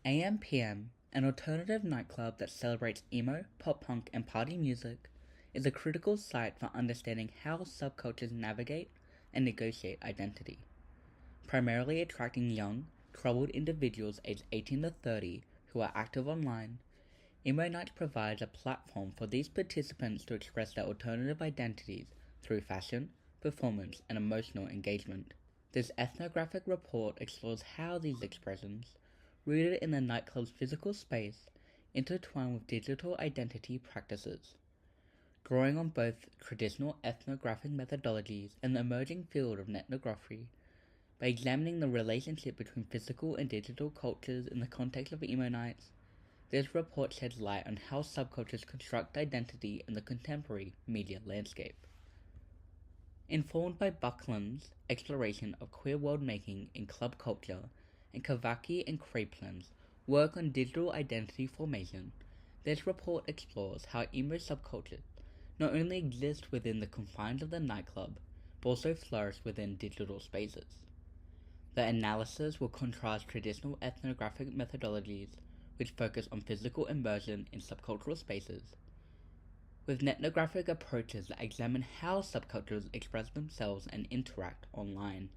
AM/PM, an alternative nightclub that celebrates emo, pop-punk, and party music, is a critical site for understanding how subcultures navigate and negotiate identity. Primarily attracting young, troubled individuals aged 18 to 30 who are active online, Emo Nights provides a platform for these participants to express their alternative identities through fashion, performance, and emotional engagement. This ethnographic report explores how these expressions, rooted in the nightclub's physical space, intertwine with digital identity practices. Drawing on both traditional ethnographic methodologies and the emerging field of ethnography, by examining the relationship between physical and digital cultures in the context of Emo Nights, this report sheds light on how subcultures construct identity in the contemporary media landscape. Informed by Buckland's exploration of queer world-making in club culture and Kavaki and Kraeplin's work on digital identity formation, this report explores how emo subcultures not only exist within the confines of the nightclub, but also flourish within digital spaces. The analysis will contrast traditional ethnographic methodologies, which focus on physical immersion in subcultural spaces, with ethnographic approaches that examine how subcultures express themselves and interact online.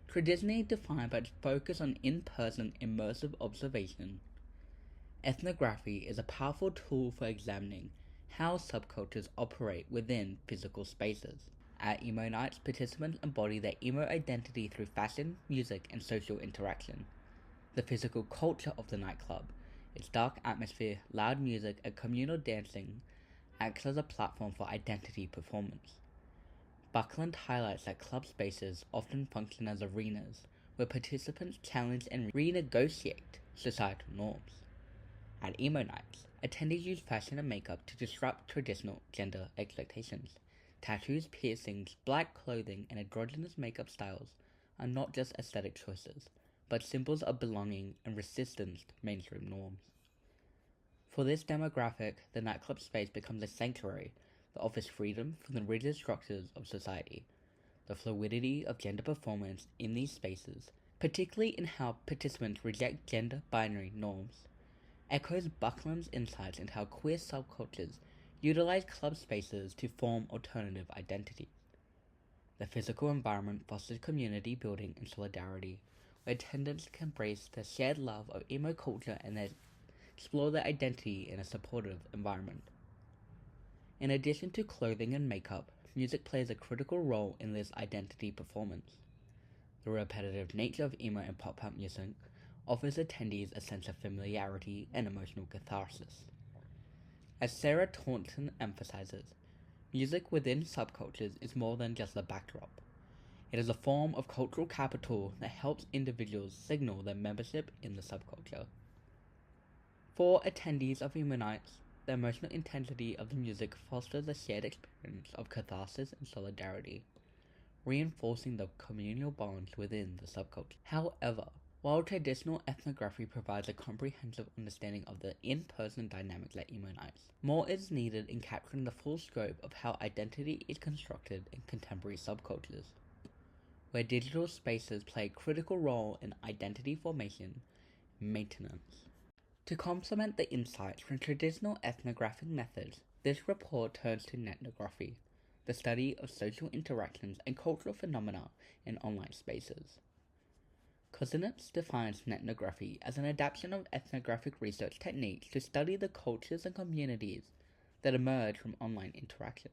Traditionally defined by its focus on in-person immersive observation, ethnography is a powerful tool for examining how subcultures operate within physical spaces. At Emo Nights, participants embody their emo identity through fashion, music, and social interaction. The physical culture of the nightclub, its dark atmosphere, loud music, and communal dancing acts as a platform for identity performance. Buckland highlights that club spaces often function as arenas where participants challenge and renegotiate societal norms. At Emo Nights, attendees use fashion and makeup to disrupt traditional gender expectations. Tattoos, piercings, black clothing, and androgynous makeup styles are not just aesthetic choices, but symbols of belonging and resistance to mainstream norms. For this demographic, the nightclub space becomes a sanctuary that offers freedom from the rigid structures of society. The fluidity of gender performance in these spaces, particularly in how participants reject gender binary norms, echoes Buckland's insights into how queer subcultures utilize club spaces to form alternative identities. The physical environment fosters community building and solidarity, where attendants can embrace their shared love of emo culture and explore their identity in a supportive environment. In addition to clothing and makeup, music plays a critical role in this identity performance. The repetitive nature of emo and pop-punk music offers attendees a sense of familiarity and emotional catharsis. As Sarah Taunton emphasizes, music within subcultures is more than just a backdrop. It is a form of cultural capital that helps individuals signal their membership in the subculture. For attendees of Emo Nights, the emotional intensity of the music fosters a shared experience of catharsis and solidarity, reinforcing the communal bonds within the subculture. However, while traditional ethnography provides a comprehensive understanding of the in-person dynamics at Emo Nights, more is needed in capturing the full scope of how identity is constructed in contemporary subcultures, where digital spaces play a critical role in identity formation and maintenance. To complement the insights from traditional ethnographic methods, this report turns to ethnography, the study of social interactions and cultural phenomena in online spaces. Convergence defines ethnography as an adaptation of ethnographic research techniques to study the cultures and communities that emerge from online interaction.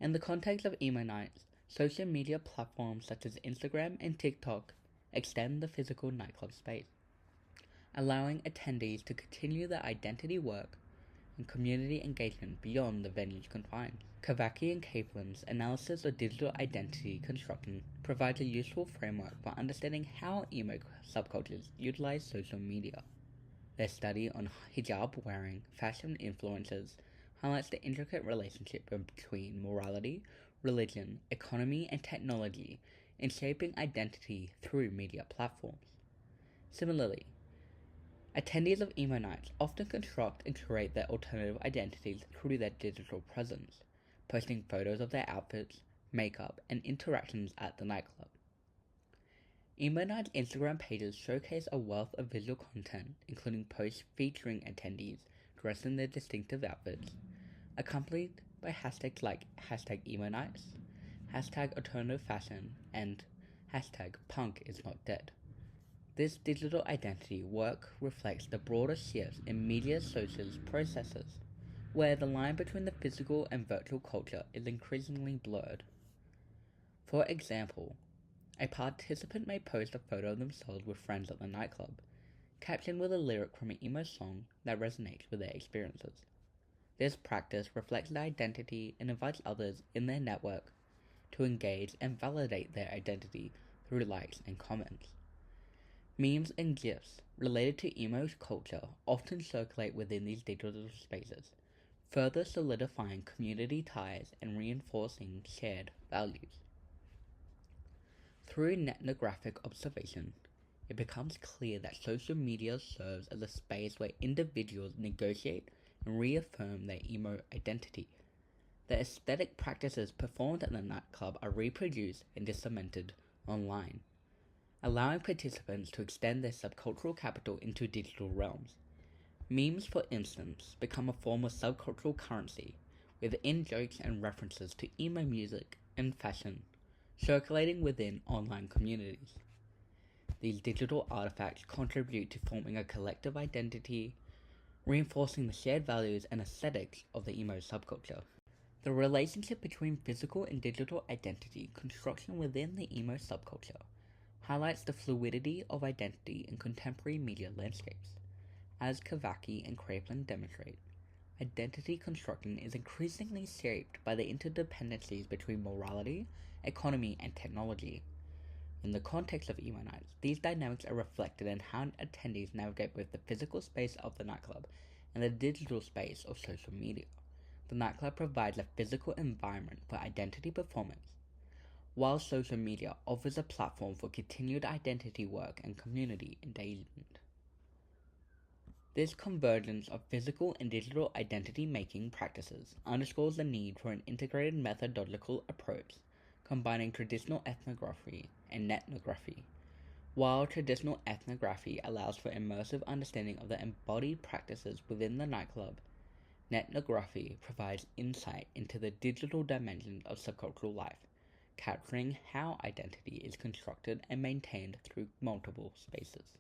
In the context of Emo Nights, social media platforms such as Instagram and TikTok extend the physical nightclub space, allowing attendees to continue their identity work and community engagement beyond the venue's confines. Kavaki and Kaplan's analysis of digital identity construction provides a useful framework for understanding how emo subcultures utilize social media. Their study on hijab-wearing fashion influencers highlights the intricate relationship between morality, religion, economy, and technology in shaping identity through media platforms. Similarly, attendees of Emo Nights often construct and curate their alternative identities through their digital presence, posting photos of their outfits, makeup, and interactions at the nightclub. Emo Nights Instagram pages showcase a wealth of visual content, including posts featuring attendees dressed in their distinctive outfits, accompanied by hashtags like #EmoNights, #alternative fashion, and #punkisnotdead. This digital identity work reflects the broader shifts in media social processes, where the line between the physical and virtual culture is increasingly blurred. For example, a participant may post a photo of themselves with friends at the nightclub, captioned with a lyric from an emo song that resonates with their experiences. This practice reflects their identity and invites others in their network to engage and validate their identity through likes and comments. Memes and GIFs related to emo culture often circulate within these digital spaces, further solidifying community ties and reinforcing shared values. Through ethnographic observation, it becomes clear that social media serves as a space where individuals negotiate and reaffirm their emo identity. The aesthetic practices performed at the nightclub are reproduced and disseminated online, allowing participants to extend their subcultural capital into digital realms. Memes, for instance, become a form of subcultural currency, with in-jokes and references to emo music and fashion circulating within online communities. These digital artifacts contribute to forming a collective identity, reinforcing the shared values and aesthetics of the emo subculture. The relationship between physical and digital identity construction within the emo subculture highlights the fluidity of identity in contemporary media landscapes. As Cavacchi and Kraepelin demonstrate, identity construction is increasingly shaped by the interdependencies between morality, economy, and technology. In the context of Emo Nights, these dynamics are reflected in how attendees navigate both the physical space of the nightclub and the digital space of social media. The nightclub provides a physical environment for identity performance, while social media offers a platform for continued identity work and community engagement. This convergence of physical and digital identity-making practices underscores the need for an integrated methodological approach combining traditional ethnography and ethnography. While traditional ethnography allows for immersive understanding of the embodied practices within the nightclub, ethnography provides insight into the digital dimensions of subcultural life, capturing how identity is constructed and maintained through multiple spaces.